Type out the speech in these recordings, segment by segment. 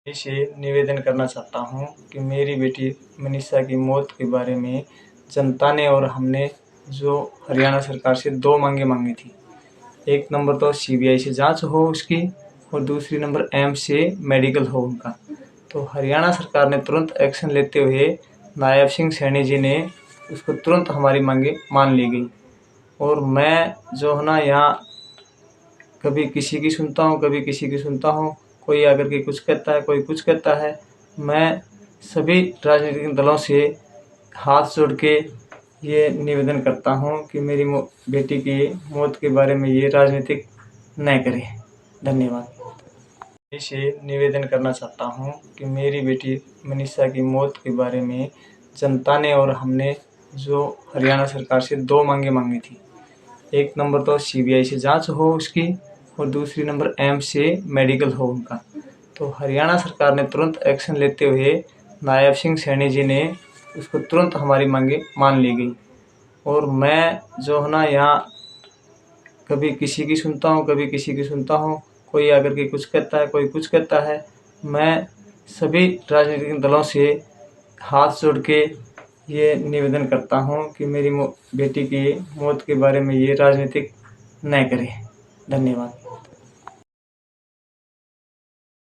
से निवेदन करना चाहता हूँ कि मेरी बेटी मनीषा की मौत के बारे में जनता ने और हमने जो हरियाणा सरकार से 2 मांगे मांगी थी। एक नंबर तो सीबीआई से जांच हो उसकी और दूसरी नंबर एम्स से मेडिकल हो उनका। तो हरियाणा सरकार ने तुरंत एक्शन लेते हुए नायब सिंह सैनी जी ने उसको तुरंत हमारी मांगे मान ली गई। और मैं जो है ना यहाँ कभी किसी की सुनता हूँ, कभी किसी की सुनता हूँ, कोई आकर के कुछ कहता है, कोई कुछ कहता है। मैं सभी राजनीतिक दलों से हाथ जोड़ के ये निवेदन करता हूँ कि मेरी बेटी की मौत के बारे में ये राजनीतिक न करें। धन्यवाद। से निवेदन करना चाहता हूँ कि मेरी बेटी मनीषा की मौत के बारे में जनता ने और हमने जो हरियाणा सरकार से 2 मांगे मांगी थी। एक नंबर तो सीबीआई से जांच हो उसकी और दूसरी नंबर एम्स से मेडिकल हो उनका। तो हरियाणा सरकार ने तुरंत एक्शन लेते हुए नायब सिंह सैनी जी ने उसको तुरंत हमारी मांगे मान ली गई। और मैं जो है ना यहाँ कभी किसी की सुनता हूँ, कभी किसी की सुनता हूँ, कोई आकर के कुछ कहता है, कोई कुछ कहता है। मैं सभी राजनीतिक दलों से हाथ जोड़ के ये निवेदन करता हूँ कि मेरी बेटी की मौत के बारे में ये राजनीतिक न करें। धन्यवाद।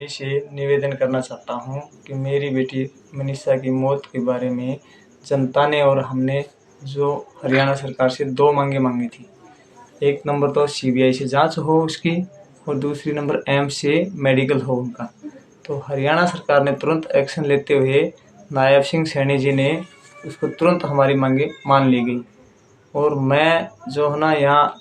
से निवेदन करना चाहता हूँ कि मेरी बेटी मनीषा की मौत के बारे में जनता ने और हमने जो हरियाणा सरकार से 2 मांगे मांगी थी। एक नंबर तो सीबीआई से जांच हो उसकी और दूसरी नंबर एम्स से मेडिकल हो उनका। तो हरियाणा सरकार ने तुरंत एक्शन लेते हुए नायब सिंह सैनी जी ने उसको तुरंत हमारी मांगे मान ली गई। और मैं जो है ना यहाँ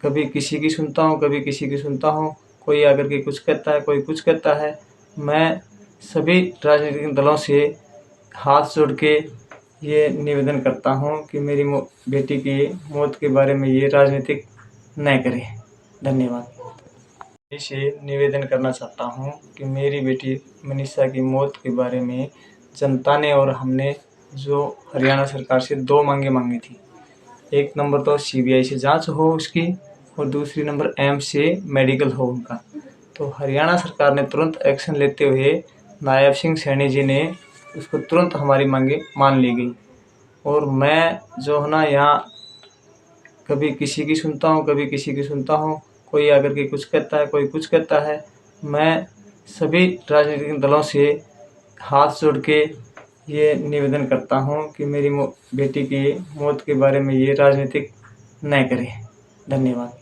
कभी किसी की सुनता हूँ, कभी किसी की सुनता हूँ, कोई आकर के कुछ कहता है, कोई कुछ कहता है। मैं सभी राजनीतिक दलों से हाथ जोड़ के ये निवेदन करता हूँ कि मेरी बेटी की मौत के बारे में ये राजनीतिक न करें। धन्यवाद। से निवेदन करना चाहता हूँ कि मेरी बेटी मनीषा की मौत के बारे में जनता ने और हमने जो हरियाणा सरकार से 2 मांगे मांगी थी। एक नंबर तो सीबीआई से जांच हो उसकी और दूसरी नंबर एम्स से मेडिकल हो उनका। तो हरियाणा सरकार ने तुरंत एक्शन लेते हुए नायब सिंह सैनी जी ने उसको तुरंत हमारी मांगे मान ली गई। और मैं जो है ना यहाँ कभी किसी की सुनता हूँ, कभी किसी की सुनता हूँ, कोई आकर के कुछ कहता है, कोई कुछ कहता है। मैं सभी राजनीतिक दलों से हाथ जोड़ के ये निवेदन करता हूँ कि मेरी बेटी की मौत के बारे में ये राजनीतिक न करें। धन्यवाद।